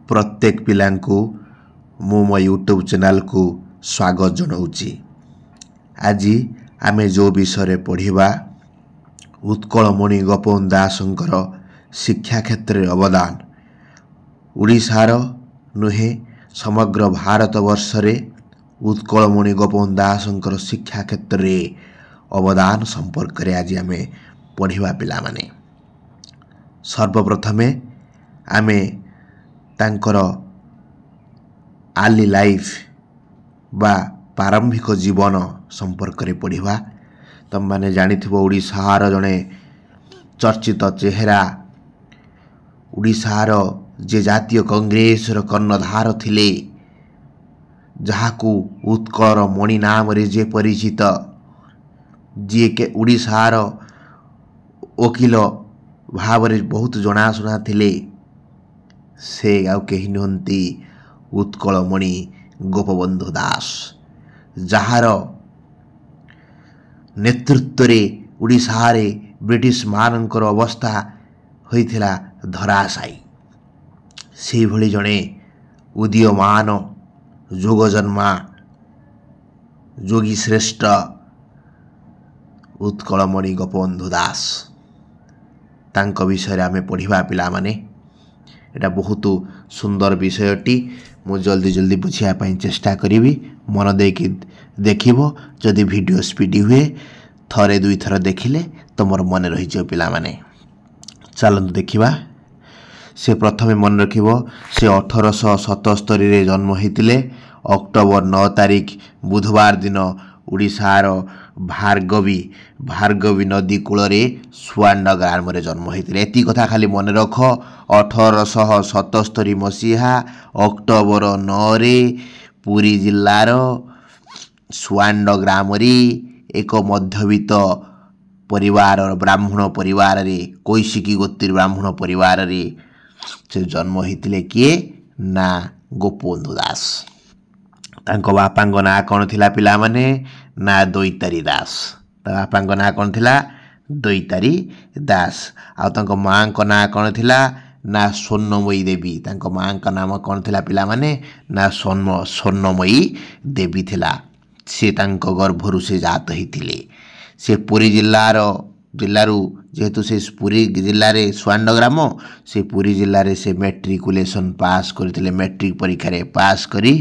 प्रत्येक पिलांकु मु मो यूट्यूब चैनल को स्वागत जनाऊँगी। आज आमे जो विषय पढ़िबा उत्कलमणि गोपबंधु दासंकर शिक्षा क्षेत्र में अवदान ओडिशार नुहे समग्र भारत वर्ष रे उत्कलमणि गोपबंधु दासंकर शिक्षा क्षेत्र में अवदान संपर्क रे आज आमे पढ़िबा पिला माने। सर्वप्रथमे आमे तांकर आर्ली लाइफ बा प्रारंभिक जीवन संपर्क रे पढ़िबा। तुम माने जानिथिबो ओडिशार जने चर्चित चेहरा, ओडिशार जे जातीय कांग्रेस रो कर्णधार थिले, जहाकू उत्कलर मणि नाम रे जे परिचित, जी के ओडिशार वकील भाव रे बहुत जनाशुना थिले, से आउ केही नहंती उत्कलमणि गोपबंधु दास, जहार नेतृत्व रे ओडिशा रे ब्रिटिश मानकर अवस्था होइथिला धराशायी। से भली जणे उदीयमान जोगजन्मा जोगी श्रेष्ठ उत्कलमणि गोपबंधु दास, तांको विषय आमे पढ़िबा पिला माने। एटा बहुत सुंदर विषयटी मु जल्दी जल्दी बुझिया पाई चेष्टा करिवि। मन देकी देखिबो, जदि वीडियो स्पीडी हुए थरे दुई थर देखिले तो मोर मन रही जो पिला माने। चलंतु देखिबा। से प्रथमे मन रखिबो, से 1877 रे जन्म होइतिले। अक्टोबर 9 तारिख बुधवार दिन ओडिशार भार्गवी नदी कूल रे सुआंड ग्राम रे जन्म होइतिले। एती कथा खाली मन रख। 1877 मसीहा अक्टोबर 9 रे पुरी जिल्लार सुआंड ग्राम रे एक मध्यवित्त परिवार ब्राह्मण परिवार रे, कौशिकी गोत्री ब्राह्मण परिवार रे से जन्म होइतिले। किए ना गोपबंधु दास। तांको बापांको ना कौन थिला पिला माने? ना दोईतारी दास। ता बापांको ना कौन थिला? दोईतारी दास। आ तांको मां को ना कौन थिला? ना स्वर्णमयी देवी। तांको मां का नाम कौन थिला पिला माने? ना स्वर्णमयी देवी थिला। से तांको गर्भरु से जात हिथिले। से पुरी जिल्लारू जेहेतु से पुरी जिल्ला रे सुआंड ग्राम, से पुरी जिल्ला रे से मैट्रिकुलेशन पास करथिले। मैट्रिक परीक्षा रे पास करी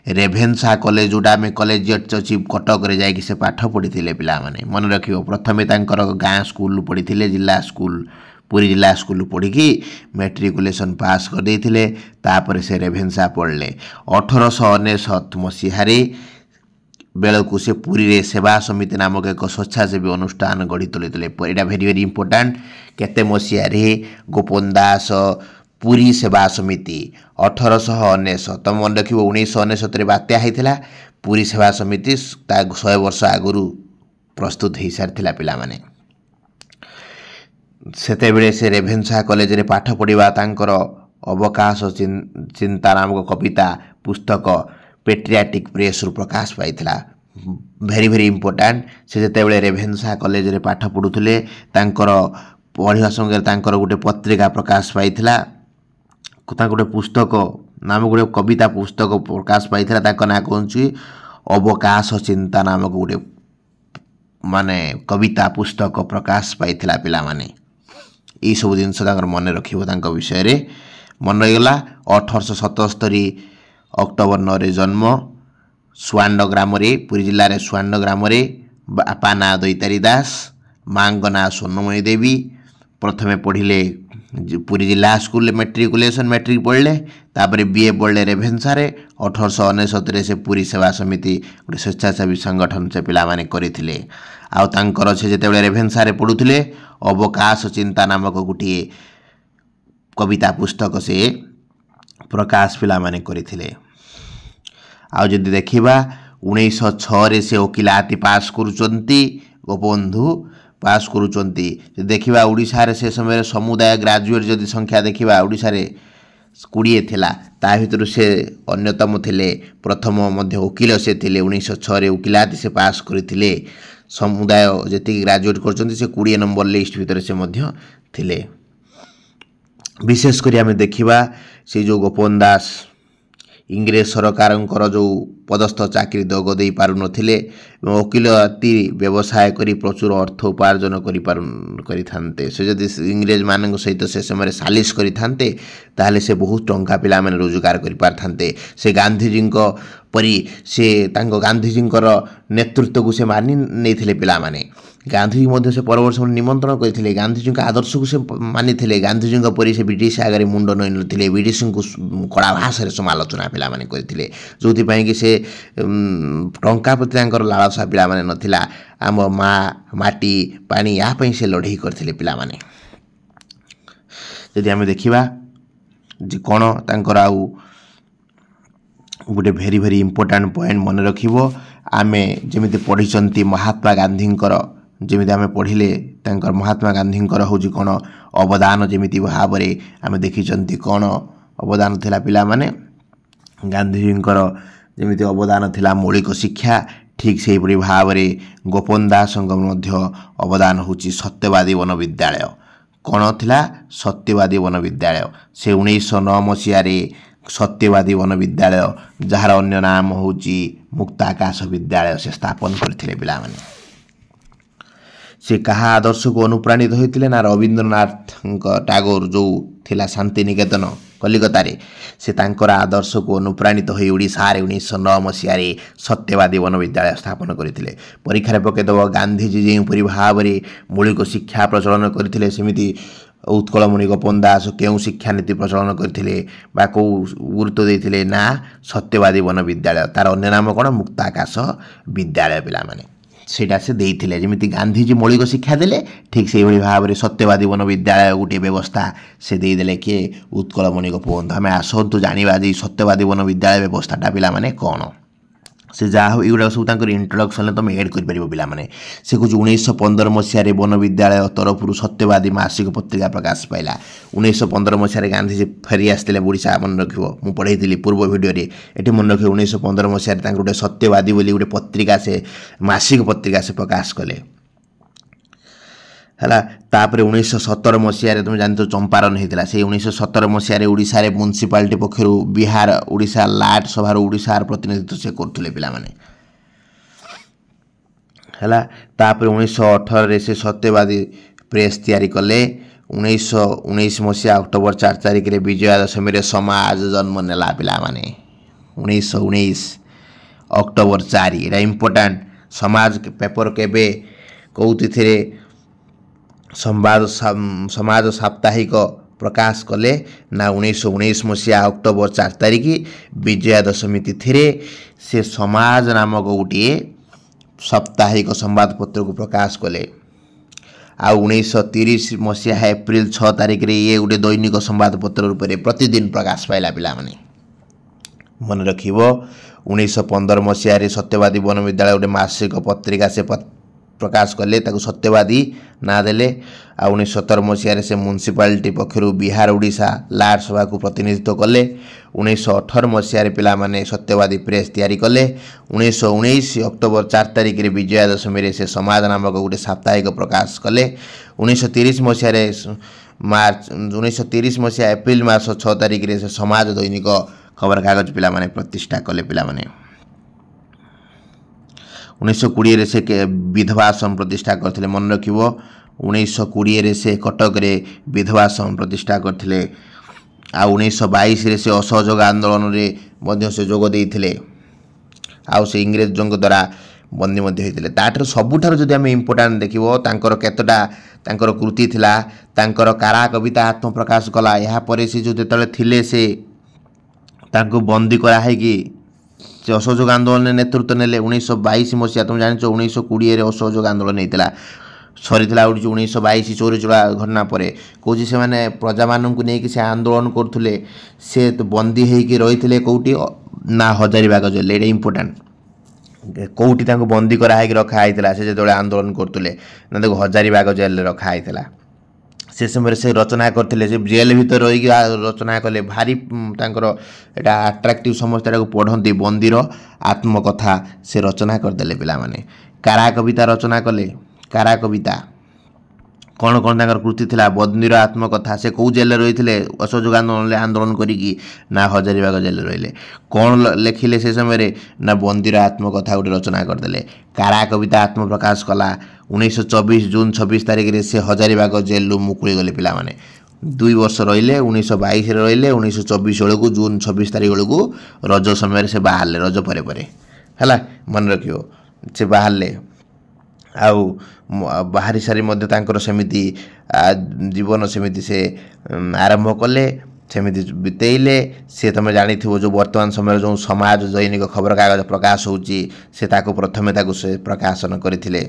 रेभेन्सा कॉलेज, जोटा में कॉलेजिएट अछि कटक रे जाई कि से पाठ पढ़िथिले पिला माने। मन रखियो, प्रथमे तांकर गाँ स्कूल पढ़िथिले, जिला स्कूल पुरी जिला स्कूल पढ़ी कि मैट्रिकुलेशन पास कर देथिले। तापर से रेभेन्सा पढ़ले। 1899 मसीह बेलकू से पुरी रे सेवा समिति नामक एक स्वेच्छासेवी अनुष्ठान गढ़ी तोलिथिले। एटा भेरी भेरी इंपोर्टेंट। केते मसीह रे गोपबंधु दास पुरी सेवा समिति 1899, तुम मन रखिबो 1999 रे बात्या हैथिला। पुरी सेवा समिति 100 वर्ष आगुरु प्रस्तुत हो सारिथिला पिला माने। सेते बेले से रेभेन्सा कॉलेज रे पाठ पढ़िबा तांकर अवकाश चिंता नामक कविता पुस्तक पेट्रियाटिक प्रेस रु प्रकाश पाइथिला। भेरी भेरी इंपोर्टेंट। से जेते बेले रेभेन्सा कॉलेज रे पाठ पढ़ुथिले, तांकर पढ़िबा संगे तांकर गोटे पत्रिका प्रकाश पाइथिला। तांकर गोटे पुस्तक नाम गोटे कविता पुस्तक प्रकाश पाइथिला। तांकर ना कोनची अवकाश चिंता नामक गोटे माने कविता पुस्तक प्रकाश पाइथिला पिला माने। ई सब जिनस तांकर मन रखिबो। तांकर विषय रे मन रहिगला। 1877 अक्टोबर 9 रे जन्म, सुआंड ग्राम रे, पुरी जिल्ला रे सुआंड ग्राम रे। बापा ना दोईतारी दास, मांग ना स्वर्णमयी देवी। प्रथमे पढ़िले पुरी जिला स्कूल मैट्रिक पढ़ले। तापर बीए पढ़ले रेभेन्सा रे। 1899 रे से पुरी सेवा समिति गोटे स्वेच्छासेवी संगठन से पिला माने करिथिले। आउ तांकर से जेतेबेले रेभेन्सा रे पढ़ुथिले, अवकाश चिंता नामक गोटे कविता पुस्तक से प्रकाश पिला माने करिथिले। आउ जदि देखिबा 1906 रे से वकिलाती पास करूचंती, गोपबंधु पास करूचंती। देखिबा ओडिशा रे से समय समुदाय ग्रेजुएट जदि संख्या देखिबा ओडिशा रे 20 थिला। ता भितर से अन्यतम थिले। प्रथम मध्य वकील से थिले। 1906 रे वकिलाती से पास करिथिले। समुदाय जति ग्रेजुएट करचंती से 20 नंबर लिस्ट भितर से मध्य थिले। विशेषकर आम देखा से जो गोपन दास इंग्रेज सरकार जो पदस्थ चाकरी दग दे पार नथिले वकिलती व्यवसाय करी प्रचुर अर्थ उपार्जन करिथान्ते से जदि इंग्रेज मान सहित से समय सालिश करिथान्ते ताहले से बहुत टंका पिला माने रोजगार करि पारथान्ते से गांधीजी परी से गांधीजी नेतृत्व को से मानि नहीं पिला माने गांधीजी से परवर्ष निमंत्रण करते गांधीजी आदर्श को से मानी गांधीजी परी से ब्रिटिश आगे मुंड नई नथिले ब्रिटिश को कड़ा भाषा समालोचना पिला माने करथिले जो कि से टंका प्रति लालसा पिला माने नथिला आम माटी पानी या पई से लड़ाई करथिले पिला माने जदि आम देखिबा जे कोन तांकर आउ गोटे भेरी भेरी इंपोर्टेंट पॉइंट मन रखिबो आमे जेमिति पढ़िचंती महात्मा गांधींकर जेमिति आमे पढ़िले तांकर महात्मा गांधींकर होजी कोन अवदान जेमिति भाव रे आमे देखिचंती कोन अवदान थिला पिला माने गांधीजींकर जेमिति अवदान थिला मौलिक शिक्षा ठीक से परि भाव रे गोपन दासंग मध्य अवदान होची सत्यवादी वन विद्यालय कोन थिला सत्यवादी वन विद्यालय से 1909 मसिया रे सत्यवादी वन विद्यालय जार अन्य नाम होची मुक्ताकाश विद्यालय से स्थापन करथिले पिला माने से कहा आदर्श को अनुप्राणित होते ना रवींद्रनाथ टागोर जो थिला शांति निकेतन कलिकता रे से तांकर आदर्श को अनुप्राणित हो ओडिशा रे 1909 मसिया रे सत्यवादी वन विद्यालय स्थापन करथिले परीक्षा पकेदब गांधीजी जो परि भाव रे मौलिक शिक्षा प्रचलन करथिले सेमिति उत्कलमणि गोपन दास केउ शिक्षा नीति प्रचलन करथिले बा को गुरुत्व देथिले ना सत्यवादी वन विद्यालय तार अन्य नाम कोन मुक्ताकाश विद्यालय पिला माने सेटा से देइथिले जेमिति गांधीजी मौलिक शिक्षा देले ठीक से भली भाव रे सत्यवादी वन विद्यालय गोटे व्यवस्था से देई देले के उत्कलमणि गोपबंधु आमे आसंतु जानिबा जे सत्यवादी वन विद्यालय व्यवस्थाटा पिला माने कोन से जा हो एगुड़ा सब तांकर इंट्रोडक्शन तुम एड कर पारिबो पिला माने से कुछ 1915 मसिया रे वन विद्यालय तरफ सत्यवादी मासिक पत्रिका प्रकाश पाइला 1915 मसिया रे गांधीजी फेरी आस्तिले ओडिशा मन रखिबो मु पढैतिली पूर्व वीडियो रे एठी मन रखिबो 1915 मसिया रे तांकर गोटे सत्यवादी बोली गोटे पत्रिका से मासिक पत्रिका से प्रकाश कले हला तापर 1917 मसिया रे तुम जानतो चंपारण हेतिला से 1917 मसिया रे ओडिशा रे म्युनिसिपालिटी पक्षरु बिहार ओडिशा लाट सभार ओडिशा प्रतिनिधित्व से करथुले पिला माने हला तापर 1918 रे से सत्यवादी प्रेस तयारी कले 1919 मसिया अक्टोबर 4 तारिख रे विजयादशमी रे समाज जन्म नेला पिला माने 1919 अक्टोबर 4 एरा इंपोर्टेंट समाज पेपर केबे कोउति थिरे संवाद समाज साप्ताहिक प्रकाश कले ना 1919 मसिया अक्टोबर 4 तारिख विजयादशमी तिथि रे से समाज नामक गोटे साप्ताहिक संवाद पत्र को प्रकाश कले आ 1930 मसिया एप्रिल 6 तारिख रे ये गोटे दैनिक संवाद पत्र रूप में प्रतिदिन प्रकाश पाइला पिला माने मन रखिबो 1915 मसिया रे सत्यवादी वन विद्यालय गोटे मासिक पत्रिका से प्रकाश कले ताको सत्यवादी ना देले आ 1917 मसिया रे से म्युनिसिपालिटी पक्षरु बिहार ओडिशा लाट सभा को प्रतिनिधित्व कले 1918 मसिया रे पिला माने सत्यवादी प्रेस तयारी कले 1919 अक्टोबर 4 तारिख रे विजयादशमी रे से समाज नामक गोटे साप्ताहिक प्रकाश कले 1930 मसिया रे मार्च 1930 मसिया एप्रिल मास 6 तारिख रे से समाज दैनिक खबर कागज पिला माने प्रतिष्ठा कले पिला माने 1920 रे से विधवा आश्रम प्रतिष्ठा करथिले मन रखिबो 1920 रे से कटक रे विधवा आश्रम प्रतिष्ठा करथिले आ 1922 रे से असहयोग आंदोलन रे मध्य से जोग देइथिले आ से इंग्रेज जंग द्वारा बंदी मध्य होइथिले ताटर सबुठार जदि हम इंपोर्टेंट देखिबो तांकर केतटा तांकर कृति थिला तांकर कारा कविता आत्म प्रकाश कला या परे से जो देतले थिले से तांको बंदी करा है कि से असहयोग आंदोलन नेतृत्व नेले 1922 मसिया तुम जानिଛ 1920 रे असहयोग आंदोलन हेतिला सरीथिला 1922 चोरी चोरा घटना परे कोजी से माने प्रजा मानन को नेकी से आंदोलन करथुले से तो बंदी हेकी रहिथिले कोउटी ना हजारीबाग जेल एटा इंपोर्टेंट कोउटी तांको बंदी करा है कि रखा आइथिला से जेतोले आंदोलन करथुले ना देखो हजारीबाग जेल रे रखा आइथिला से समय से रचना करथिले से जेल भीतर रही रचना कले भारी तांकर एटा अट्रैक्टिव समस्त को पढ़ंती बंदीर आत्मकथा से रचना करदेले पिला माने कारा कविता रचना कले कारा कविता कौन कौन तांकर कृति थिला बंदीर आत्मकथा से कौ जेल रही असहयोग आंदोलन करिकी ना हजारीबाग जेल रहिले कौन लेखिले से समय ना बंदीर आत्मकथा गोटे रचना करदे कारा कविता आत्मप्रकाश कला 1924 जून 26 तारिख रे से हजारीबाग जेल मुकुली गले पिला माने 2 वर्ष रहिले 1922 रहिले 1924 बेलू जून 26 तारिख बेलू रज समय से बाहर रज परे परे है मन रखियो से बाहर आउ बाहरी सारी मध्य तांकर सेमिति जीवन सेमिति से आरंभ कले सेमिति बितेइले से तुम जानी थो जो वर्तमान समय जो समाज दैनिक खबर कागज प्रकाश होची से ताको प्रथमे ताको से प्रकाशन करथिले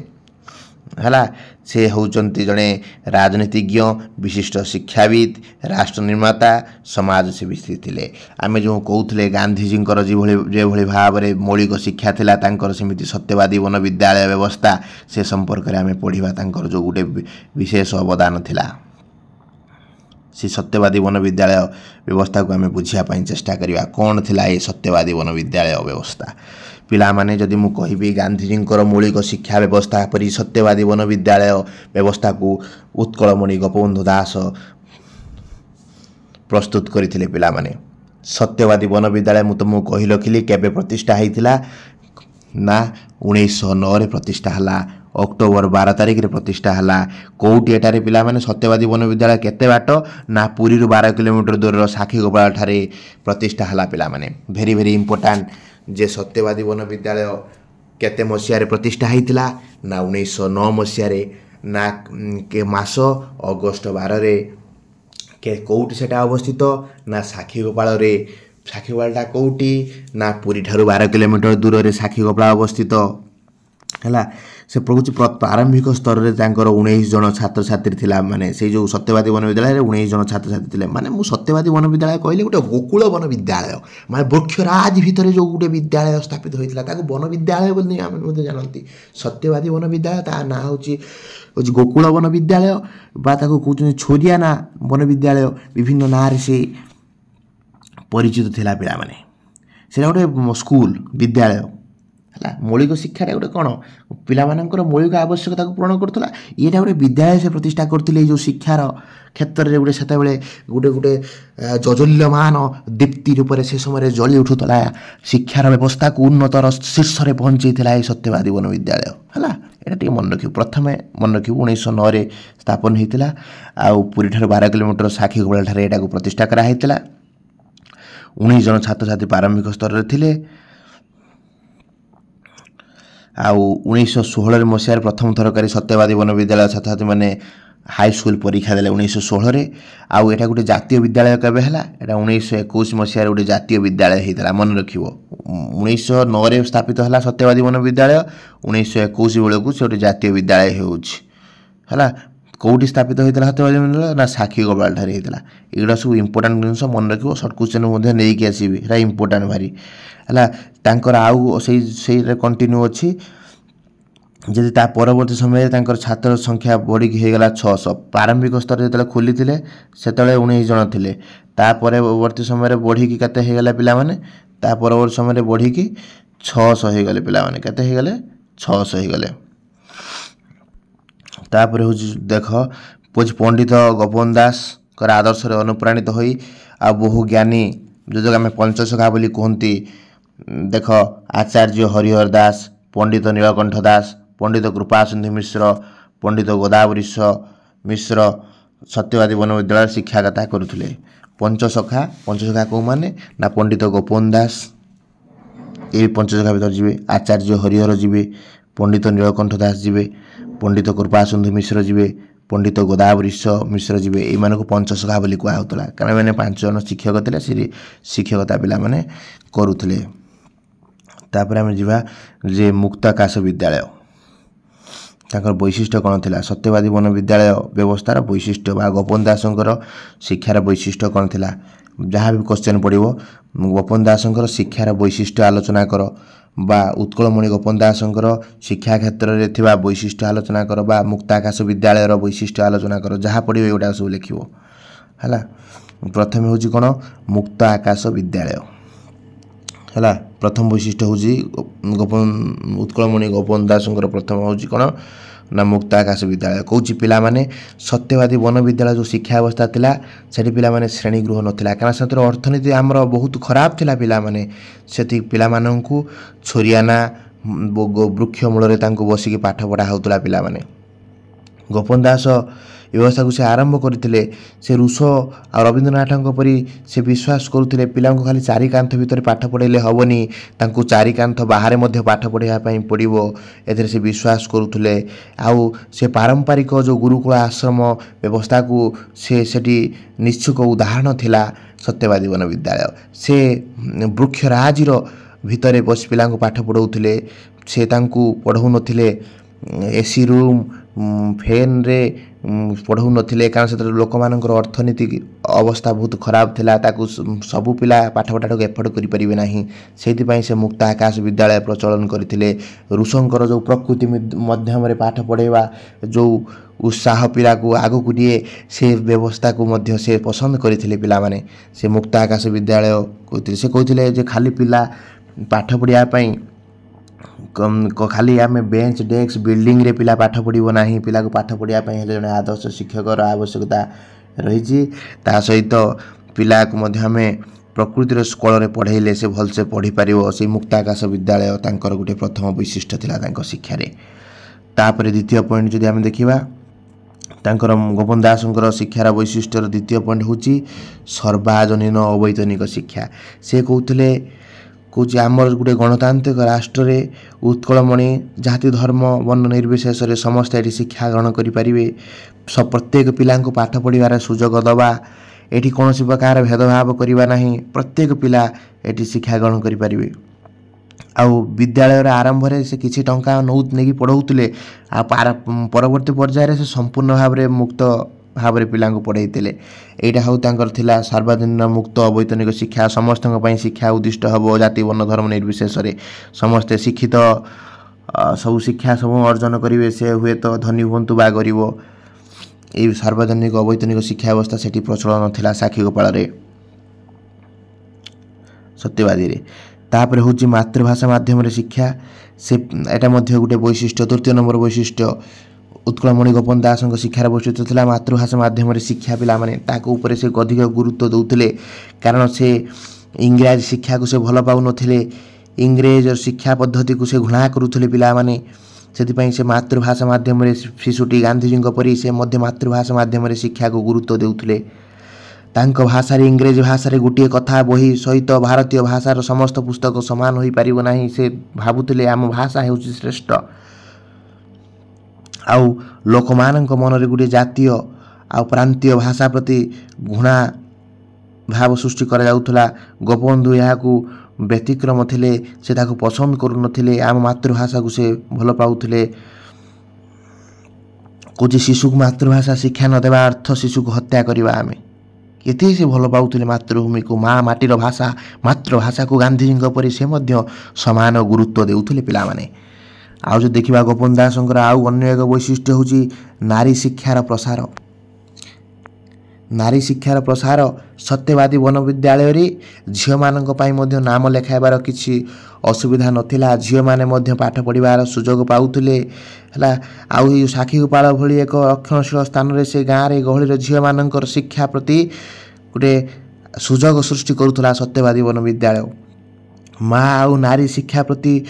हला से होचंती जड़े राजनीतिज्ञ विशिष्ट शिक्षाविद राष्ट्र निर्माता समाजसेवी थे आम जो कहते गांधीजी जो भाव में मौलिक शिक्षा थिला तांकर सेमिति सत्यवादी वन विद्यालय व्यवस्था से संपर्क में आम पढ़ा तांकर जो गोटे विशेष अवदान थिला से सत्यवादी वन विद्यालय व्यवस्था को आम बुझापी चेष्टा करवा कौन थिला ये सत्यवादी वन विद्यालय व्यवस्था पिला माने जदि मु कहिबी गांधीजी मौलिक शिक्षा व्यवस्था परि सत्यवादी वन विद्यालय व्यवस्था को उत्कलमणि गोपबंधु दास प्रस्तुत करथिले पिला माने सत्यवादी वन विद्यालय मु तुमको कहि रखिली केबे प्रतिष्ठा हेतिला ना 1909 रे प्रतिष्ठा हला अक्टोबर 12 तारिख रे प्रतिष्ठा हला कोउटी एटारे पिला माने सत्यवादी वन विद्यालय केते बाट ना पुरी रु 12 किलोमीटर दूर साखी गोपाल ठारे प्रतिष्ठा हला पिला माने वेरी वेरी इंपोर्टेंट जे सत्यवादी वन विद्यालय केते मसिया प्रतिष्ठा होता ना 1909 मसीह ना के मास अगस्ट 12 रे के कौटी सेटा अवस्थित ना साखी गोपाल रे साखी गोपालटा कौटी ना पुरी ठारू 12 किलोमीटर दूर रे साखी गोपाल अवस्थित है से प्रभु प्रारंभिक स्तर में 19 जन छात्र छात्री थिला माने से जो सत्यवादी वन विद्यालय 19 जन छात्र छात्री थिले माने मु सत्यवादी वन विद्यालय कहले गोटे गोकुल वन विद्यालय माने वृक्षराज भितर जो गोटे विद्यालय स्थापित होइतिला ताको वन विद्यालय बोली आम मते जानती सत्यवादी वन विद्यालय ता ना होची गोकुल वन विद्यालय बा ताको कहउछन छोरिया ना वन विद्यालय विभिन्न नार से परिचित थिला पिला माने से गोटे स्कूल विद्यालय मौलिक शिक्षा गोटे कौन पिला मौलिक आवश्यकता को पूरण करूला ये गोटे विद्यालय से प्रतिष्ठा करते जो शिक्षार क्षेत्र में गोटे से गोटे गोटे जजल्यमान दीप्ति रूप से समय जली उठुला शिक्षार व्यवस्था को उन्नतर शीर्ष में पहुँचे सत्यवादी वन विद्यालय है यहाँ टे मन रख प्रथम मन रख 1909 स्थापन होता आरी ठार 12 किलोमीटर साखी गोपाल ठारे यहाँ प्रतिष्ठा कराई 19 जन छात्र छात्री प्रारंभिक स्तर में थे आउ 1916 मसीह प्रथम थरकारी सत्यवादी वन विद्यालय छात्र छात्री मैंने हाई स्कूल परीक्षा देले 1916 आउ एटा गोटे जातीय विद्यालय केबे हला एटा 1921 मसीह गोटे जातीय विद्यालय होता मन रखिवो 1909 रे स्थापित हला सत्यवादी वन विद्यालय 1921 बेलू से गोटे जातीय विद्यालय होला कौटी स्थापित होता सत्यवादी विद्यालय ना साखी गोपाल ठारे होता एगुड़ा सब इंपोर्टाट जिन मन रखिवो सर्ट क्वेश्चन नहीं आसबि एटा इंपोर्टाट भारी है तांकर आउ से कंटिन्यू अच्छी जदि ता परवर्ती समय तांकर छात्र संख्या बढ़िकी होगला 600 प्रारंभिक स्तर जो खोली से 19 जन थे ता परवर्ती समय बढ़िकी केते होगला पिला माने ता परवर्ती समय बढ़िकी 600 होगले पिला माने केते होगले 600 होगले तापर हो देख पंडित गोपबंधु दास कर आदर्श अनुप्राणित होई आ बहु ज्ञानी जो आम पंचसखा बोली कहती देख आचार्य हरिहर दास पंडित नीलकंठ दास पंडित कृपासिंधु मिश्र पंडित गोदावरीश मिश्र सत्यवादी वन विद्यालय शिक्षाकता करुले पंचसखा कौ माने ना पंडित गोपबंधु दास ये पंचसखा भर जी आचार्य हरिहर जी पंडित नीलकंठ दास जी पंडित कृपासिंधु मिश्र जी पंडित गोदावरीश मिश्र जी ये पंचसखा बोली कहला कारण मैंने 5 जन शिक्षक थे से शिक्षकता पिला माने करुले तापर आम जा जे मुक्ताकाश विद्यालय ताकर वैशिष्ट्य कौन थिला सत्यवादी वन विद्यालय व्यवस्थार वैशिष्ट्य बा गोपबंधु दासंकर शिक्षार वैशिष्ट्य कौन थिला जहाँ भी क्वेश्चन पड़ो गोपबंधु दासंकर शिक्षार वैशिष्ट्य आलोचना कर बा उत्कलमणि गोपबंधु दासंकर शिक्षा क्षेत्र में थिबा वैशिष्ट्य आलोचना कर बा मुक्ताकाश विद्यालय वैशिष्ट्य आलोचना कर जहाँ पड़ो एगुड़ा सब लिख है प्रथम हूँ कौन मुक्त आकाश विद्यालय है प्रथम वैशिष्ट्य हूँ उत्कलमणि गोपबंधु दासंकर प्रथम हूँ कौन ना मुक्त आकाश विद्यालय कौची पिला माने सत्यवादी वन विद्यालय जो शिक्षा अवस्था थिला सेठी पिला माने श्रेणी गृह नथिला कारण से अर्थनीति आमर बहुत खराब थिला पिला माने सेठी पिला माननकु छोरियाना वृक्ष मूल बसिक पाठ पढ़ा होता पिला माने गोपन दास व्यवस्था को से आरंभ करते से रूसो और रवींद्रनाथ परी से विश्वास करुले पिला खाली चारि कांथ भितर पाठ पढ़ेले हेनी चारि कांथ बाहर पाठ पढ़ाई पड़ो ए से विश्वास करुले आउ से पारंपरिक जो गुरुकुल आश्रम व्यवस्था को सेठी निश्चुक उदाहरण थिला सत्यवादी वन विद्यालय से वृक्षराजर भितर बस पिला पाठ पढ़ाऊे से पढ़ाऊ नथिले एसी रूम फैन रे पढ़ाऊ नथिले कारण से लोक मानकर अर्थनीतिक अवस्था बहुत खराब थिला ताकू सबु पिला पाठ पढ़ा को एफोर्ड करि परिबे नाही सेति पई से मुक्त आकाश विद्यालय प्रचलन करथिले रुषंकर जो प्रकृति माध्यम रे पाठ पढ़ेवा जो उत्साह पिला को आगो को दिए से व्यवस्था को मध्य से पसंद करथिले पिला माने से मुक्त आकाश विद्यालय कहथिले से कहथिले जे खाली पिला पाठ पढ़िया पई खाली आम बेंच डेस्क बिल्डिंग रे पिला पाठ पढ़ो ना पिला को पाठ पढ़ाई जड़े आदर्श शिक्षक आवश्यकता रही सहित पिला को आम प्रकृतिर स्कूल पढ़ेले से भलसे पढ़ी पार से मुक्त आकाश विद्यालय तांकर गोटे प्रथम वैशिष्ट्य थिला शिक्षार तापर द्वितीय पॉइंट जदि आम देखा तांकर गोपन दासंकर शिक्षार वैशिष्ट्य द्वितीय पॉइंट हूँ सर्वजनीन अवैतनिक शिक्षा से कहते कौच आमर गोटे गणतांत्रिक राष्ट्र रे उत्कलमणि जाति धर्म वर्ण निर्विशेष समस्त ये शिक्षा ग्रहण करें सब प्रत्येक पिला पाठ पढ़ार सुजोग दवा ये कौन प्रकार भेदभाव करवा ना प्रत्येक पिला ये शिक्षा ग्रहण करें आउ विद्यालय आरंभ में से किसी टंका नहीं पढ़ाऊे परवर्ती पर्यायर से संपूर्ण भाव में मुक्त भाव में पिला पढ़ाई यहाँ हूँ थिला सार्वजनीन मुक्त अवैतनिक शिक्षा समस्त शिक्षा उद्दिष्ट हम जाति वर्ण धर्म निर्विशेष समस्ते शिक्षित सब शिक्षा सब अर्जन करेंगे से हुए तो धनी हूँ बा गरीब ये सार्वजनिक अवैतनिक शिक्षा व्यवस्था से प्रचलन थिला साक्षीगोपाल सत्यवादी रे तापर हूँ मातृभाषा माध्यम शिक्षा से एटा गोटे वैशिष्ट्य तृतीय नंबर वैशिष्ट्य उत्कलमणि गोपन दास शिक्षार वैशिष्ट्य थिला मातृभाषा माध्यम शिक्षा पिला माने ताको ऊपर से अधिक गुरुत्व दौले कारण से इंग्राजी शिक्षा को से भल पाऊ नथिले इंग्रेज शिक्षा पद्धति को से घृणा करुले पिला माने से मातृभाषा माध्यम शिशुटी गांधीजी परी से मातृभाषा माध्यम शिक्षा को गुरुत्व देउथिले भाषा इंग्रेजी भाषा गोटे कथा बही सहित भारतीय भाषार समस्त पुस्तक समान हो पार ना से भावुले आम भाषा हूँ श्रेष्ठ आउ लोक मानक मन गोटे जातीय आ प्रांतीय भाषा प्रति घृणा भाव सृष्टि करा गोपबंधु यहाँ व्यतिक्रम थिले से ताको पसंद करू नथिले आम मातृभाषा को से भल पाउथिले कौच शिशु को मातृभाषा शिक्षा न देवा अर्थ शिशु को हत्या करवा आमे केते से भल पाउथिले मातृभूमि को माँ माटीर भाषा मातृभाषा को गांधीजी परी से मध्य समान गुरुत्व देउथिले पिला माने आउ जो देखा गोपन दासंकर आउ अन्य एक वैशिष्ट्य हूँ नारी शिक्षार प्रसार नारी शिक्षार प्रसार सत्यवादी वन विद्यालय रे झील मानी नाम लेखाइबार किसी असुविधा नथिला झील माने पाठ पढ़ार सुजोग पाउथिले हला आउ साक्षीगोपाल भली एक रक्षणशील स्थान रे से गाँव रे गहली झील मानकर शिक्षा प्रति गोटे सुजोग सृष्टि करुला सत्यवादी वन विद्यालय माँ आउ नारी शिक्षा प्रति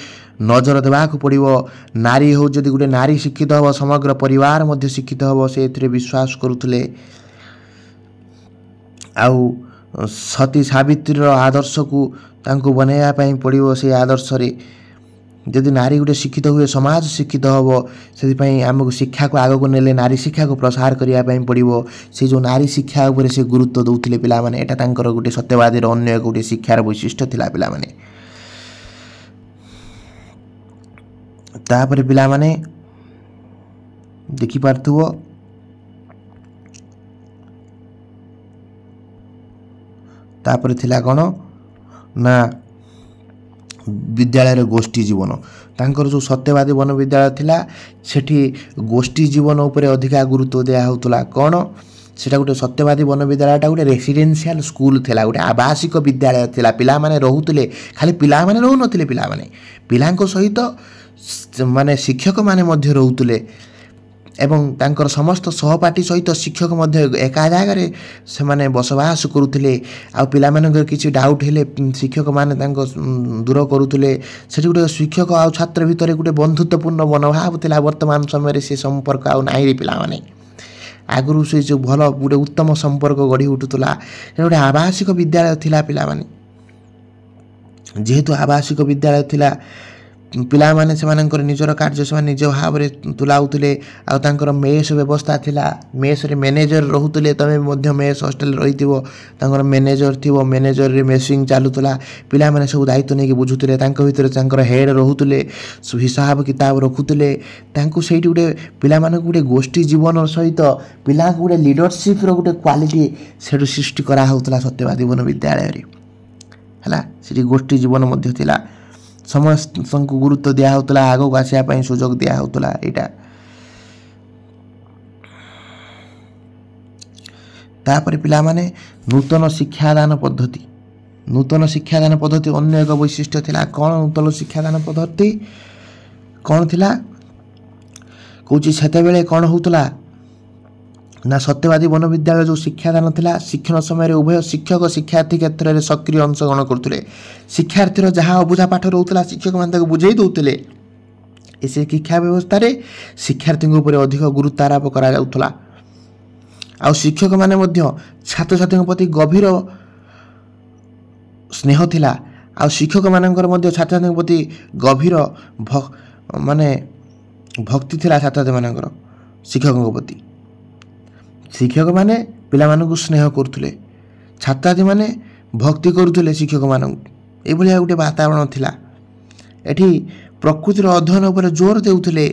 नजर देवाक पड़ो नारी हो जदि गोटे नारी शिक्षित हम समग्र परिवार मध्य शिक्षित हम से विश्वास करुले आउ सती सावित्री आदर्श को बनैया पड़ो से आदर्श रे जदि नारी गोटे शिक्षित हुए समाज शिक्षित हम से आमको शिक्षा को आग को नेले नारी शिक्षा को प्रसार करने पड़ो से जो नारी शिक्षा उपर से गुरुत्व दौले पिलाने एटा गोटे सत्यवादी अन्य गोटे शिक्षार वैशिष्ट्य थिला पिलाने तापर पिला माने देखि पारथुवो तापर थिला कोन ना विद्यालय गोष्ठी जीवन तांकर जो सत्यवादी वन विद्यालय थिला सेठी गोष्ठी जीवन उपर अधिका गुरुत्व दिया होतला कोन सेटा गोटे सत्यवादी वन विद्यालयटा गोटे रेसिडेंशियल स्कूल थिला गोटे आवासिक विद्यालय थिला पिला माने रहुतले खाली पिला माने रहु नथिले पिला माने पिलांको सहित माने शिक्षक माने मध्य रहुतले ଏବଂ ତାଙ୍କର ସମସ୍ତ ସହପାଠୀ ସହିତ ଶିକ୍ଷକ ମଧ୍ୟ ଏକା ଜାଗାରେ ସେମାନେ ବସବାସ କରୁଥିଲେ। ଆଉ ପିଲାମାନଙ୍କର କିଛି ଡାଉଟ୍ ହେଲେ ଶିକ୍ଷକମାନେ ତାଙ୍କ ଦୂର କରୁଥିଲେ। ସେଠି ଗୋଟେ ଶିକ୍ଷକ ଆଉ ଛାତ୍ର ଭିତରେ ଗୋଟେ ବନ୍ଧୁତ୍ୱପୂର୍ଣ୍ଣ ମନୋଭାବ ଥିଲା। ବର୍ତ୍ତମାନ ସମୟରେ ସେ ସମ୍ପର୍କ ଆଉ ନାହିଁ ପିଲାମାନେ। ଆଗରୁ ସେ ଯେଉଁ ଭଲ ଗୋଟେ ଉତ୍ତମ ସମ୍ପର୍କ ଗଢ଼ି ଉଠୁଥିଲା। ଗୋଟେ ଆବାସିକ ବିଦ୍ୟାଳୟ ଥିଲା ପିଲାମାନେ। ଯେହେତୁ ଆବାସିକ ବିଦ୍ୟାଳୟ ଥିଲା ପିଲାମାନେ ସେମାନଙ୍କର ନିଜର କାର୍ଯ୍ୟ ସେମାନେ ନିଜ ଭାବରେ ତୁଲାଉଥିଲେ। ଆଉ ତାଙ୍କର ମେସ୍ ବ୍ୟବସ୍ଥା ଥିଲା। ମେସ୍ରେ ମ୍ୟାନେଜର ରହୁଥିଲେ। ତୁମେ ମଧ୍ୟ ମେସ୍ ହଷ୍ଟେଲରେ ରହିଥିବ, ତାଙ୍କର ମ୍ୟାନେଜର ଥିବ। ମ୍ୟାନେଜରରେ ମେସିଂ ଚାଲୁଥିଲା। ପିଲାମାନେ ସବୁ ଦାୟିତ୍ୱ ନେଇକି ବୁଝୁଥିଲେ। ତାଙ୍କ ଭିତରେ ତାଙ୍କର ହେଡ଼ ରହୁଥିଲେ, ହିସାବ କିତାବ ରଖୁଥିଲେ। ତାଙ୍କୁ ସେଇଠି ଗୋଟେ ପିଲାମାନଙ୍କୁ ଗୋଟେ ଗୋଷ୍ଠୀ ଜୀବନ ସହିତ ପିଲାଙ୍କୁ ଗୋଟେ ଲିଡରସିପ୍ର ଗୋଟେ କ୍ୱାଲିଟି ସେଠୁ ସୃଷ୍ଟି କରାହେଉଥିଲା ସତ୍ୟବାଦୀ ବନ ବିଦ୍ୟାଳୟରେ ହେଲା। ସେଠି ଗୋଷ୍ଠୀ ଜୀବନ ମଧ୍ୟ ଥିଲା। ସମସ୍ତଙ୍କୁ ଗୁରୁତ୍ୱ ଦିଆହେଉଥିଲା, ଆଗକୁ ଆସିବା ପାଇଁ ସୁଯୋଗ ଦିଆହେଉଥିଲା। ଏଇଟା ତାପରେ ପିଲାମାନେ ନୂତନ ଶିକ୍ଷାଦାନ ପଦ୍ଧତି ଅନ୍ୟ ଏକ ବୈଶିଷ୍ଟ୍ୟ ଥିଲା। କ'ଣ ନୂତନ ଶିକ୍ଷାଦାନ ପଦ୍ଧତି କ'ଣ ଥିଲା କହୁଛି। ସେତେବେଳେ କ'ଣ ହେଉଥିଲା ନା ସତ୍ୟବାଦୀ ବନ ବିଦ୍ୟାଳୟ ଯେଉଁ ଶିକ୍ଷାଦାନ ଥିଲା, ଶିକ୍ଷଣ ସମୟରେ ଉଭୟ ଶିକ୍ଷକ ଶିକ୍ଷାର୍ଥୀ କ୍ଷେତ୍ରରେ ସକ୍ରିୟ ଅଂଶଗ୍ରହଣ କରୁଥିଲେ। ଶିକ୍ଷାର୍ଥୀର ଯାହା ଅବୁଝା ପାଠ ରହୁଥିଲା ଶିକ୍ଷକମାନେ ତାକୁ ବୁଝେଇ ଦେଉଥିଲେ। ଏ ସେ ଶିକ୍ଷା ବ୍ୟବସ୍ଥାରେ ଶିକ୍ଷାର୍ଥୀଙ୍କ ଉପରେ ଅଧିକ ଗୁରୁତ୍ୱ ଆରୋପ କରାଯାଉଥିଲା। ଆଉ ଶିକ୍ଷକମାନେ ମଧ୍ୟ ଛାତ୍ରଛାତ୍ରୀଙ୍କ ପ୍ରତି ଗଭୀର ସ୍ନେହ ଥିଲା। ଆଉ ଶିକ୍ଷକମାନଙ୍କର ମଧ୍ୟ ଛାତ୍ରଛାତ୍ରୀଙ୍କ ପ୍ରତି ଗଭୀର ଭକ୍ତି ଥିଲା ଛାତ୍ରଛାତ୍ରୀମାନଙ୍କର ଶିକ୍ଷକଙ୍କ ପ୍ରତି। ଶିକ୍ଷକମାନେ ପିଲାମାନଙ୍କୁ ସ୍ନେହ କରୁଥିଲେ, ଛାତ୍ରଛାତ୍ରୀମାନେ ଭକ୍ତି କରୁଥିଲେ ଶିକ୍ଷକମାନଙ୍କୁ। ଏଭଳିଆ ଗୋଟେ ବାତାବରଣ ଥିଲା। ଏଠି ପ୍ରକୃତିର ଅଧ୍ୟୟନ ଉପରେ ଜୋର ଦେଉଥିଲେ।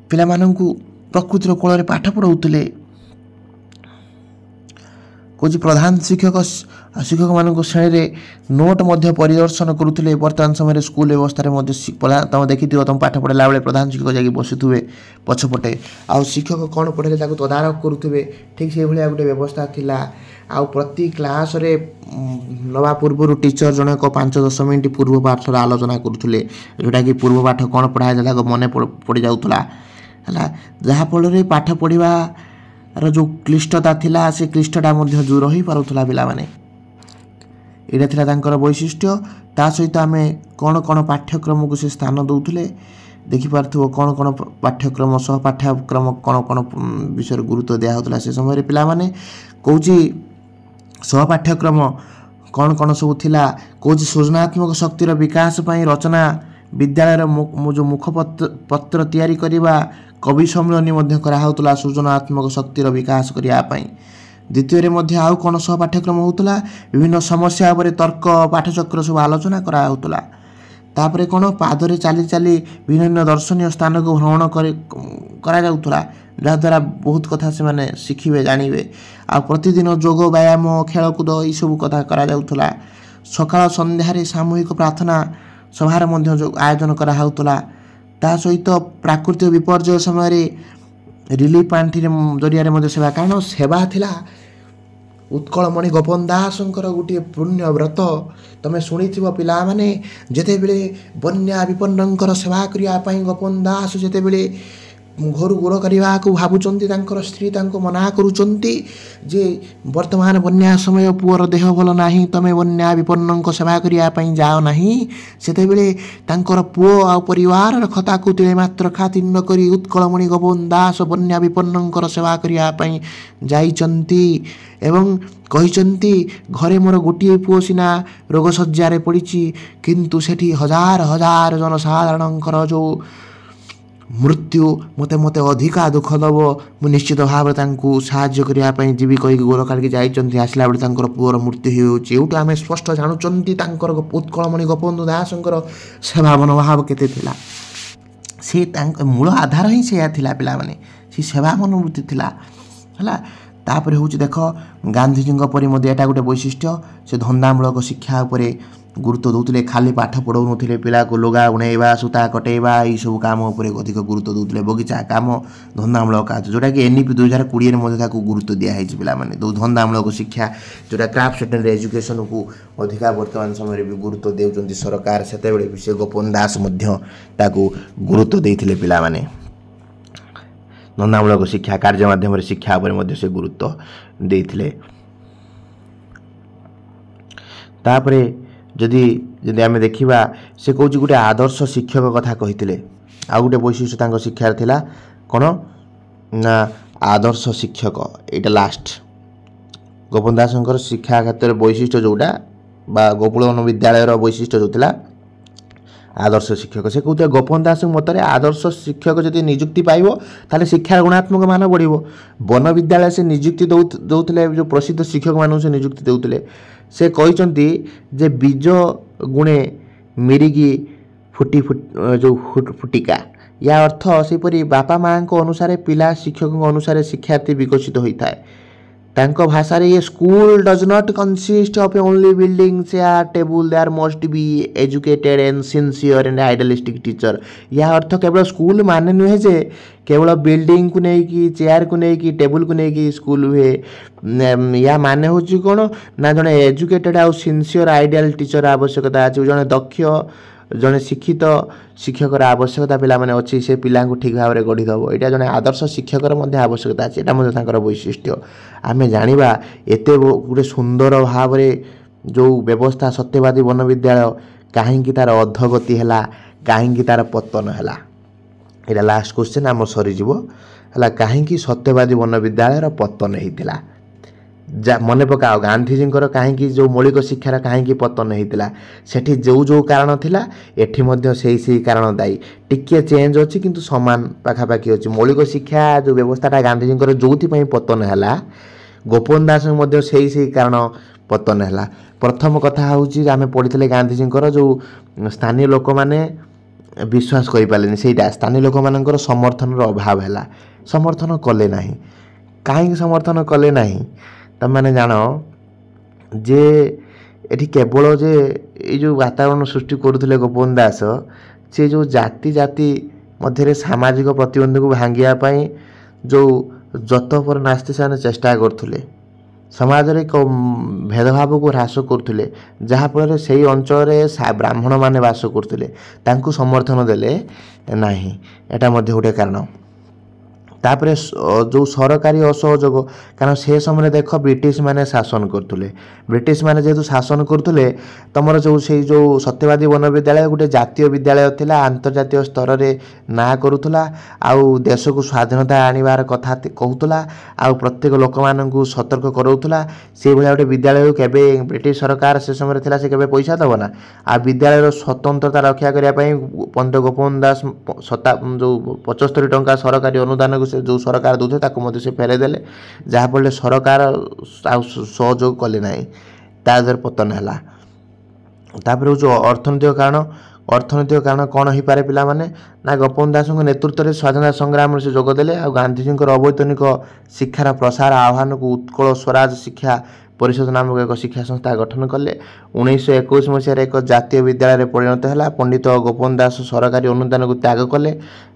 ପିଲାମାନଙ୍କୁ ପ୍ରକୃତିର କୋଳରେ ପାଠ ପଢ଼ାଉଥିଲେ। କହୁଛି ପ୍ରଧାନ ଶିକ୍ଷକମାନଙ୍କୁ ଶ୍ରେଣୀରେ ନୋଟ୍ ମଧ୍ୟ ପରିଦର୍ଶନ କରୁଥିଲେ। ବର୍ତ୍ତମାନ ସମୟରେ ସ୍କୁଲ ବ୍ୟବସ୍ଥାରେ ମଧ୍ୟ ତୁମେ ଦେଖିଥିବ, ତୁମେ ପାଠ ପଢ଼ିଲା ବେଳେ ପ୍ରଧାନ ଶିକ୍ଷକ ଯାଇକି ବସୁଥିବେ ପଛପଟେ। ଆଉ ଶିକ୍ଷକ କ'ଣ ପଢ଼ିଲେ ତାକୁ ତଦାରଖ କରୁଥିବେ। ଠିକ୍ ସେଇଭଳିଆ ଗୋଟେ ବ୍ୟବସ୍ଥା ଥିଲା। ଆଉ ପ୍ରତି କ୍ଲାସ୍ରେ ନେବା ପୂର୍ବରୁ ଟିଚର ଜଣକ 5-10 ମିନିଟ୍ ପୂର୍ବ ପାଠର ଆଲୋଚନା କରୁଥିଲେ, ଯେଉଁଟାକି ପୂର୍ବ ପାଠ କ'ଣ ପଢ଼ା ହେଇଥିଲା ତାକୁ ମନେ ପଡ଼ିଯାଉଥିଲା ହେଲା। ଯାହାଫଳରେ ପାଠ ପଢ଼ିବାର ଯେଉଁ କ୍ଲିଷ୍ଟତା ଥିଲା ସେ କ୍ଲିଷ୍ଟତା ମଧ୍ୟ ଦୂର ହୋଇପାରୁଥିଲା ପିଲାମାନେ। ଏଇଟା ଥିଲା ତାଙ୍କର ବୈଶିଷ୍ଟ୍ୟ। ତା ସହିତ ଆମେ କ'ଣ ପାଠ୍ୟକ୍ରମକୁ ସେ ସ୍ଥାନ ଦେଉଥିଲେ ଦେଖିପାରୁଥିବ। କ'ଣ ପାଠ୍ୟକ୍ରମ ସହ ପାଠ୍ୟକ୍ରମ କ'ଣ ବିଷୟରେ ଗୁରୁତ୍ୱ ଦିଆହେଉଥିଲା ସେ ସମୟରେ ପିଲାମାନେ। କହୁଛି ସହ ପାଠ୍ୟକ୍ରମ କ'ଣ ସବୁ ଥିଲା କହୁଛି। ସୃଜନାତ୍ମକ ଶକ୍ତିର ବିକାଶ ପାଇଁ ରଚନା, ବିଦ୍ୟାଳୟର ଯେଉଁ ମୁଖପତ୍ର ତିଆରି କରିବା, କବି ସମ୍ମିଳନୀ ମଧ୍ୟ କରାହେଉଥିଲା ସୃଜନାତ୍ମକ ଶକ୍ତିର ବିକାଶ କରିବା ପାଇଁ। ଦ୍ୱିତୀୟରେ ମଧ୍ୟ ଆଉ କ'ଣ ସହ ପାଠ୍ୟକ୍ରମ ହେଉଥିଲା, ବିଭିନ୍ନ ସମସ୍ୟା ଉପରେ ତର୍କ ପାଠଚକ୍ର ସବୁ ଆଲୋଚନା କରାହେଉଥିଲା। ତାପରେ କ'ଣ ପାଦରେ ଚାଲି ଚାଲି ବିଭିନ୍ନ ଦର୍ଶନୀୟ ସ୍ଥାନକୁ ଭ୍ରମଣ କରାଯାଉଥିଲା, ଯାହାଦ୍ୱାରା ବହୁତ କଥା ସେମାନେ ଶିଖିବେ ଜାଣିବେ। ଆଉ ପ୍ରତିଦିନ ଯୋଗ, ବ୍ୟାୟାମ, ଖେଳକୁଦ ଏଇସବୁ କଥା କରାଯାଉଥିଲା। ସକାଳ ସନ୍ଧ୍ୟାରେ ସାମୂହିକ ପ୍ରାର୍ଥନା ସଭାର ମଧ୍ୟ ଆୟୋଜନ କରାହେଉଥିଲା। ତା ସହିତ ପ୍ରାକୃତିକ ବିପର୍ଯ୍ୟୟ ସମୟରେ ରିଲିଫ ପାଣ୍ଠିରେ ଜରିଆରେ ମଧ୍ୟ ସେବା, କାରଣ ସେବା ଥିଲା ଉତ୍କଳମଣି ଗୋପନ ଦାସଙ୍କର ଗୋଟିଏ ପୁଣ୍ୟ ବ୍ରତ। ତୁମେ ଶୁଣିଥିବ ପିଲାମାନେ, ଯେତେବେଳେ ବନ୍ୟା ବିପନ୍ନଙ୍କର ସେବା କରିବା ପାଇଁ ଗୋପନ ଦାସ ଯେତେବେଳେ ଘରୁ ଗୋଡ଼ କରିବାକୁ ଭାବୁଛନ୍ତି, ତାଙ୍କର ସ୍ତ୍ରୀ ତାଙ୍କୁ ମନା କରୁଛନ୍ତି ଯେ ବର୍ତ୍ତମାନ ବନ୍ୟା ସମୟ, ପୁଅର ଦେହ ଭଲ ନାହିଁ, ତୁମେ ବନ୍ୟା ବିପନ୍ନଙ୍କ ସେବା କରିବା ପାଇଁ ଯାଅ ନାହିଁ। ସେତେବେଳେ ତାଙ୍କର ପୁଅ ଆଉ ପରିବାରର କଥାକୁ ତିଳେ ମାତ୍ର ଖାତିର ନ କରି ଉତ୍କଳମଣି ଗୋପନ ଦାସ ବନ୍ୟା ବିପନ୍ନଙ୍କର ସେବା କରିବା ପାଇଁ ଯାଇଛନ୍ତି ଏବଂ କହିଛନ୍ତି, ଘରେ ମୋର ଗୋଟିଏ ପୁଅ ସିନା ରୋଗଶଯ୍ୟାରେ ପଡ଼ିଛି, କିନ୍ତୁ ସେଠି ହଜାର ହଜାର ଜନସାଧାରଣଙ୍କର ଯେଉଁ ମୃତ୍ୟୁ ମୋତେ ଅଧିକା ଦୁଃଖ ଦେବ। ମୁଁ ନିଶ୍ଚିତ ଭାବରେ ତାଙ୍କୁ ସାହାଯ୍ୟ କରିବା ପାଇଁ ଯିବି କହିକି ଗୋଡ଼ କାଢ଼ିକି ଯାଇଛନ୍ତି। ଆସିଲା ବେଳେ ତାଙ୍କର ପୁଅର ମୃତ୍ୟୁ ହେଉଛି। ଏଇଠୁ ଆମେ ସ୍ପଷ୍ଟ ଜାଣୁଛନ୍ତି ତାଙ୍କର ଉତ୍କଳମଣି ଗୋପବନ୍ଧୁ ଦାସଙ୍କର ସେବା ମନୋଭାବ କେତେ ଥିଲା। ସେ ତାଙ୍କ ମୂଳ ଆଧାର ହିଁ ସେୟା ଥିଲା ପିଲାମାନେ, ସେ ସେବା ମନୋବୃତ୍ତି ଥିଲା ହେଲା। ତାପରେ ହେଉଛି ଦେଖ, ଗାନ୍ଧିଜୀଙ୍କ ପରି ମଧ୍ୟ ଏଇଟା ଗୋଟେ ବୈଶିଷ୍ଟ୍ୟ। ସେ ଧନ୍ଦାମୂଳକ ଶିକ୍ଷା ଉପରେ ଗୁରୁତ୍ୱ ଦେଉଥିଲେ। ଖାଲି ପାଠ ପଢ଼ାଉନଥିଲେ, ପିଲାକୁ ଲୁଗା ବୁଣେଇବା, ସୂତା କଟେଇବା ଏଇସବୁ କାମ ଉପରେ ଅଧିକ ଗୁରୁତ୍ୱ ଦେଉଥିଲେ। ବଗିଚା କାମ, ଧନ୍ଦାମୂଳକ କାର୍ଯ୍ୟ, ଯେଉଁଟାକି NEP 2020ରେ ମଧ୍ୟ ତାକୁ ଗୁରୁତ୍ୱ ଦିଆହେଇଛି ପିଲାମାନେ। ଧନ୍ଦାମୂଳକ ଶିକ୍ଷା ଯେଉଁଟା କ୍ରାଫ୍ଟ ସେଟେଣ୍ଡାରୀ ଏଜୁକେସନକୁ ଅଧିକା ବର୍ତ୍ତମାନ ସମୟରେ ବି ଗୁରୁତ୍ୱ ଦେଉଛନ୍ତି ସରକାର। ସେତେବେଳେ ବି ସେ ଗୋପନ ଦାସ ମଧ୍ୟ ତାକୁ ଗୁରୁତ୍ୱ ଦେଇଥିଲେ ପିଲାମାନେ ଧନ୍ଦାମୂଳକ ଶିକ୍ଷା କାର୍ଯ୍ୟ ମାଧ୍ୟମରେ ଶିକ୍ଷା ଉପରେ ମଧ୍ୟ ସେ ଗୁରୁତ୍ୱ ଦେଇଥିଲେ। ତାପରେ ଯଦି ଯଦି ଆମେ ଦେଖିବା ସେ କହୁଛି ଗୋଟେ ଆଦର୍ଶ ଶିକ୍ଷକ କଥା କହିଥିଲେ। ଆଉ ଗୋଟେ ବୈଶିଷ୍ଟ୍ୟ ତାଙ୍କ ଶିକ୍ଷାରେ ଥିଲା କ'ଣ ନା ଆଦର୍ଶ ଶିକ୍ଷକ। ଏଇଟା ଲାଷ୍ଟ ଗୋପବନ୍ଧୁ ଦାସଙ୍କର ଶିକ୍ଷା କ୍ଷେତ୍ରରେ ବୈଶିଷ୍ଟ୍ୟ ଯେଉଁଟା ବା ଗୋକୁଳବନ ବିଦ୍ୟାଳୟର ବୈଶିଷ୍ଟ୍ୟ ଯେଉଁ ଥିଲା ଆଦର୍ଶ ଶିକ୍ଷକ। ସେ କହୁଥିଲେ ଗୋପବନ୍ଧୁ ଦାସଙ୍କ ମତରେ ଆଦର୍ଶ ଶିକ୍ଷକ ଯଦି ନିଯୁକ୍ତି ପାଇବ ତାହେଲେ ଶିକ୍ଷାର ଗୁଣାତ୍ମକ ମାନ ବଢ଼ିବ। ବନ ବିଦ୍ୟାଳୟ ସେ ନିଯୁକ୍ତି ଦେଉଥିଲେ ଯେଉଁ ପ୍ରସିଦ୍ଧ ଶିକ୍ଷକମାନଙ୍କୁ ସେ ନିଯୁକ୍ତି ଦେଉଥିଲେ। ସେ କହିଛନ୍ତି ଯେ ବୀଜ ଗୁଣେ ମିରିଗି ଫୁଟିକା। ୟା ଅର୍ଥ ସେହିପରି ବାପା ମାଆଙ୍କ ଅନୁସାରେ ପିଲା ଶିକ୍ଷକଙ୍କ ଅନୁସାରେ ଶିକ୍ଷାର୍ଥୀ ବିକଶିତ ହୋଇଥାଏ। ତାଙ୍କ ଭାଷାରେ a school does not consist of only building chair table there must be educated and sincere and idealistic teacher. ୟା ଅର୍ଥ କେବଳ ସ୍କୁଲ ମାନେ ନୁହେଁ ଯେ କେବଳ ବିଲ୍ଡିଂକୁ ନେଇକି ଚେୟାରକୁ ନେଇକି ଟେବୁଲକୁ ନେଇକି ସ୍କୁଲ ହୁଏ। ୟା ମାନେ ହେଉଛି କ'ଣ ନା ଜଣେ ଏଜୁକେଟେଡ୍ ଆଉ ସିନସିୟର ଆଇଡିଆଲ ଟିଚର ଆବଶ୍ୟକତା ଅଛି। ଜଣେ ଦକ୍ଷ ଜଣେ ଶିକ୍ଷିତ ଶିକ୍ଷକର ଆବଶ୍ୟକତା ପିଲାମାନେ ଅଛି। ସେ ପିଲାଙ୍କୁ ଠିକ୍ ଭାବରେ ଗଢ଼ିଦେବ। ଏଇଟା ଜଣେ ଆଦର୍ଶ ଶିକ୍ଷକର ମଧ୍ୟ ଆବଶ୍ୟକତା ଅଛି। ଏଇଟା ମଧ୍ୟ ତାଙ୍କର ବୈଶିଷ୍ଟ୍ୟ। ଆମେ ଜାଣିବା ଏତେ ଗୋଟେ ସୁନ୍ଦର ଭାବରେ ଯେଉଁ ବ୍ୟବସ୍ଥା ସତ୍ୟବାଦୀ ବନ ବିଦ୍ୟାଳୟ କାହିଁକି ତା'ର ଅଧୋଗତି ହେଲା, କାହିଁକି ତା'ର ପତନ ହେଲା। ଏଇଟା ଲାଷ୍ଟ କ୍ୱେଶ୍ଚିନ୍ ଆମର ସରିଯିବ ହେଲା। କାହିଁକି ସତ୍ୟବାଦୀ ବନ ବିଦ୍ୟାଳୟର ପତନ ହେଇଥିଲା। ମନେ ପକାଅ ଗାନ୍ଧିଜୀଙ୍କର କାହିଁକି ଯେଉଁ ମୌଳିକ ଶିକ୍ଷାର କାହିଁକି ପତନ ହେଇଥିଲା। ସେଠି ଯେଉଁ କାରଣ ଥିଲା ଏଠି ମଧ୍ୟ ସେଇ କାରଣ ଦାୟୀ। ଟିକିଏ ଚେଞ୍ଜ ଅଛି କିନ୍ତୁ ସମାନ ପାଖାପାଖି ଅଛି। ମୌଳିକ ଶିକ୍ଷା ଯେଉଁ ବ୍ୟବସ୍ଥାଟା ଗାନ୍ଧିଜୀଙ୍କର ଯେଉଁଥିପାଇଁ ପତନ ହେଲା ଗୋପବନ୍ଧୁ ଦାସଙ୍କ ମଧ୍ୟ ସେଇ କାରଣ ପତନ ହେଲା। ପ୍ରଥମ କଥା ହେଉଛି ଆମେ ପଢ଼ିଥିଲେ ଗାନ୍ଧିଜୀଙ୍କର ଯେଉଁ ସ୍ଥାନୀୟ ଲୋକମାନେ ବିଶ୍ୱାସ କରିପାରିଲେନି। ସେଇଟା ସ୍ଥାନୀୟ ଲୋକମାନଙ୍କର ସମର୍ଥନର ଅଭାବ ହେଲା। ସମର୍ଥନ କଲେ ନାହିଁ। କାହିଁକି ସମର୍ଥନ କଲେ ନାହିଁ ତୁମେମାନେ ଜାଣ ଯେ ଏଠି କେବଳ ଯେ ଏଇ ଯେଉଁ ବାତାବରଣ ସୃଷ୍ଟି କରୁଥିଲେ ଗୋପବନ୍ଧୁ ଦାସ ସେ ଯେଉଁ ଜାତି ମଧ୍ୟରେ ସାମାଜିକ ପ୍ରତିବନ୍ଧକୁ ଭାଙ୍ଗିବା ପାଇଁ ଯେଉଁ ଯତପର ନାସ୍ତି ସେମାନେ ଚେଷ୍ଟା କରୁଥିଲେ। ସମାଜରେ ଏକ ଭେଦଭାବକୁ ହ୍ରାସ କରୁଥିଲେ। ଯାହାଫଳରେ ସେଇ ଅଞ୍ଚଳରେ ବ୍ରାହ୍ମଣମାନେ ବାସ କରୁଥିଲେ। ତାଙ୍କୁ ସମର୍ଥନ ଦେଲେ ନାହିଁ। ଏଟା ମଧ୍ୟ ଗୋଟେ କାରଣ। ତାପରେ ଯେଉଁ ସରକାରୀ ଅସହଯୋଗ କାରଣ ସେ ସମୟରେ ଦେଖ ବ୍ରିଟିଶମାନେ ଶାସନ କରୁଥିଲେ। ବ୍ରିଟିଶମାନେ ଯେହେତୁ ଶାସନ କରୁଥିଲେ ତୁମର ସେଇ ଯେଉଁ ସତ୍ୟବାଦୀ ବନ ବିଦ୍ୟାଳୟ ଗୋଟେ ଜାତୀୟ ବିଦ୍ୟାଳୟ ଥିଲା। ଆନ୍ତର୍ଜାତୀୟ ସ୍ତରରେ ନାଁ କରୁଥିଲା। ଆଉ ଦେଶକୁ ସ୍ୱାଧୀନତା ଆଣିବାର କଥା କହୁଥିଲା। ଆଉ ପ୍ରତ୍ୟେକ ଲୋକମାନଙ୍କୁ ସତର୍କ କରାଉଥିଲା। ସେଇଭଳିଆ ଗୋଟେ ବିଦ୍ୟାଳୟକୁ କେବେ ବ୍ରିଟିଶ ସରକାର ସେ ସମୟରେ ଥିଲା ସେ କେବେ ପଇସା ଦେବ ନା। ଆଉ ବିଦ୍ୟାଳୟର ସ୍ୱତନ୍ତ୍ରତା ରକ୍ଷା କରିବା ପାଇଁ ପଣ୍ଡିତ ଗୋପବନ୍ଧୁ ଦାସ ଯେଉଁ 75 ଟଙ୍କା ସରକାରୀ ଅନୁଦାନକୁ ସେ ଯେଉଁ ସରକାର ଦେଉଥିଲେ ତାକୁ ମଧ୍ୟ ସେ ଫେରାଇ ଦେଲେ। ଯାହାଫଳରେ ସରକାର ଆଉ ସହଯୋଗ କଲେ ନାହିଁ। ତା ଦ୍ୱାରା ପତନ ହେଲା। ତାପରେ ହେଉଛି ଅର୍ଥନୈତିକ କାରଣ। ଅର୍ଥନୈତିକ କାରଣ କ'ଣ ହେଇପାରେ ପିଲାମାନେ ନା ଗୋପବନ୍ଧୁ ଦାସଙ୍କ ନେତୃତ୍ୱରେ ସ୍ୱାଧୀନତା ସଂଗ୍ରାମରେ ସେ ଯୋଗ ଦେଲେ। ଆଉ ଗାନ୍ଧିଜୀଙ୍କର ଅବୈତନିକ ଶିକ୍ଷାର ପ୍ରସାର ଆହ୍ୱାନକୁ ଉତ୍କଳ ସ୍ୱରାଜ ଶିକ୍ଷା ପରିଷଦ ନାମକ ଏକ ଶିକ୍ଷା ସଂସ୍ଥା ଗଠନ କଲେ। 1921 ମସିହାରେ ଏକ ଜାତୀୟ ବିଦ୍ୟାଳୟରେ ପରିଣତ ହେଲା। ପଣ୍ଡିତ ଗୋପବନ୍ଧୁ ଦାସ ସରକାରୀ ଅନୁଦାନକୁ ତ୍ୟାଗ କଲେ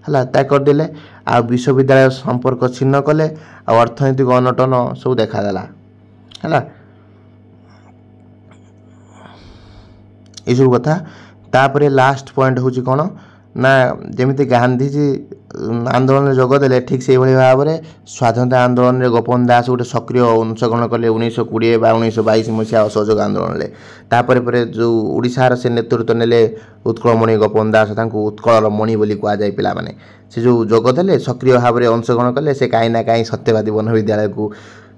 ହେଲା, ତ୍ୟାଗ କରିଦେଲେ। ଆଉ ବିଶ୍ୱବିଦ୍ୟାଳୟ ସମ୍ପର୍କ ଛିନ୍ନ କଲେ। ଆଉ ଅର୍ଥନୈତିକ ଅନଟନ ସବୁ ଦେଖାଦେଲା ହେଲା। ଏଇସବୁ କଥା। ତାପରେ ଲାଷ୍ଟ ପଏଣ୍ଟ ହେଉଛି କ'ଣ ନା ଯେମିତି ଗାନ୍ଧିଜୀ ଆନ୍ଦୋଳନରେ ଯୋଗ ଦେଲେ ଠିକ୍ ସେଇଭଳି ଭାବରେ ସ୍ୱାଧୀନତା ଆନ୍ଦୋଳନରେ ଗୋପବନ୍ଧୁ ଦାସ ଗୋଟେ ସକ୍ରିୟ ଅଂଶଗ୍ରହଣ କଲେ 1920 ବା 1922 ମସିହା ଅସହଯୋଗ ଆନ୍ଦୋଳନରେ। ତାପରେ ଯେଉଁ ଓଡ଼ିଶାର ସେ ନେତୃତ୍ୱ ନେଲେ ଉତ୍କଳମଣି ଗୋପବନ୍ଧୁ ଦାସ। ତାଙ୍କୁ ଉତ୍କଳର ମଣି ବୋଲି କୁହାଯାଏ। ପିଲାମାନେ ସେ ଯେଉଁ ଯୋଗ ଦେଲେ ସକ୍ରିୟ ଭାବରେ ଅଂଶଗ୍ରହଣ କଲେ ସେ କାହିଁ ନା କାହିଁ ସତ୍ୟବାଦୀ ବନ ବିଦ୍ୟାଳୟକୁ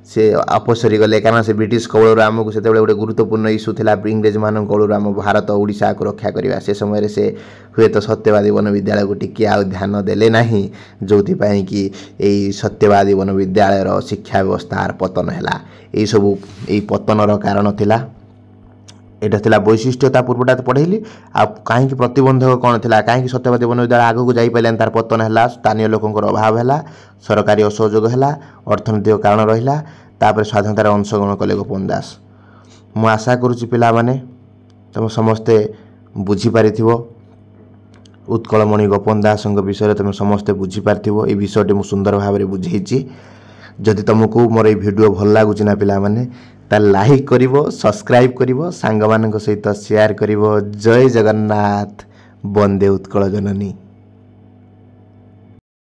ସେ ଅପସରି ଗଲେ। କାରଣ ସେ ବ୍ରିଟିଶ କବଳରୁ ଆମକୁ ସେତେବେଳେ ଗୋଟେ ଗୁରୁତ୍ୱପୂର୍ଣ୍ଣ ଇସ୍ୟୁ ଥିଲା ଇଂରେଜମାନଙ୍କ କବଳରୁ ଆମ ଭାରତ ଓଡ଼ିଶାକୁ ରକ୍ଷା କରିବା। ସେ ସମୟରେ ସେ ହୁଏତ ସତ୍ୟବାଦୀ ବନ ବିଦ୍ୟାଳୟକୁ ଟିକିଏ ଆଉ ଧ୍ୟାନ ଦେଲେ ନାହିଁ। ଯେଉଁଥିପାଇଁ କି ଏଇ ସତ୍ୟବାଦୀ ବନ ବିଦ୍ୟାଳୟର ଶିକ୍ଷା ବ୍ୟବସ୍ଥାର ପତନ ହେଲା। ଏଇସବୁ ଏଇ ପତନର କାରଣ ଥିଲା। ଏଇଟା ଥିଲା ବୈଶିଷ୍ଟ୍ୟ। ତା ପୂର୍ବଟା ପଢ଼େଇଲି। ଆଉ କାହିଁକି ପ୍ରତିବନ୍ଧକ କ'ଣ ଥିଲା, କାହିଁକି ସତ୍ୟବାଦୀ ବନ ବିଦ୍ୟାଳୟ ଆଗକୁ ଯାଇପାରିଲାନି ତାର ପତନ ହେଲା। ସ୍ଥାନୀୟ ଲୋକଙ୍କର ଅଭାବ ହେଲା, ସରକାରୀ ଅସହଯୋଗ ହେଲା, ଅର୍ଥନୈତିକ କାରଣ ରହିଲା। ତାପରେ ସ୍ୱାଧୀନତାରେ ଅଂଶଗ୍ରହଣ କଲେ ଗୋପବନ୍ଧୁ ଦାସ। ମୁଁ ଆଶା କରୁଛି ପିଲାମାନେ ତୁମେ ସମସ୍ତେ ବୁଝିପାରିଥିବ। ଉତ୍କଳମଣି ଗୋପବନ୍ଧୁ ଦାସଙ୍କ ବିଷୟରେ ତୁମେ ସମସ୍ତେ ବୁଝିପାରିଥିବ। এই ବିଷୟଟି ମୁଁ ସୁନ୍ଦର ଭାବରେ ବୁଝେଇଛି। ଯଦି ତୁମକୁ ମୋର এই ଭିଡ଼ିଓ ଭଲ ଲାଗୁଛି ନା ପିଲାମାନେ ତାହେଲେ ଲାଇକ୍ କରିବ, ସବସ୍କ୍ରାଇବ୍ କରିବ, ସାଙ୍ଗମାନଙ୍କ ସହିତ ସେୟାର କରିବ। ଜୟ ଜଗନ୍ନାଥ, ବନ୍ଦେ ଉତ୍କଳ ଜନନୀ।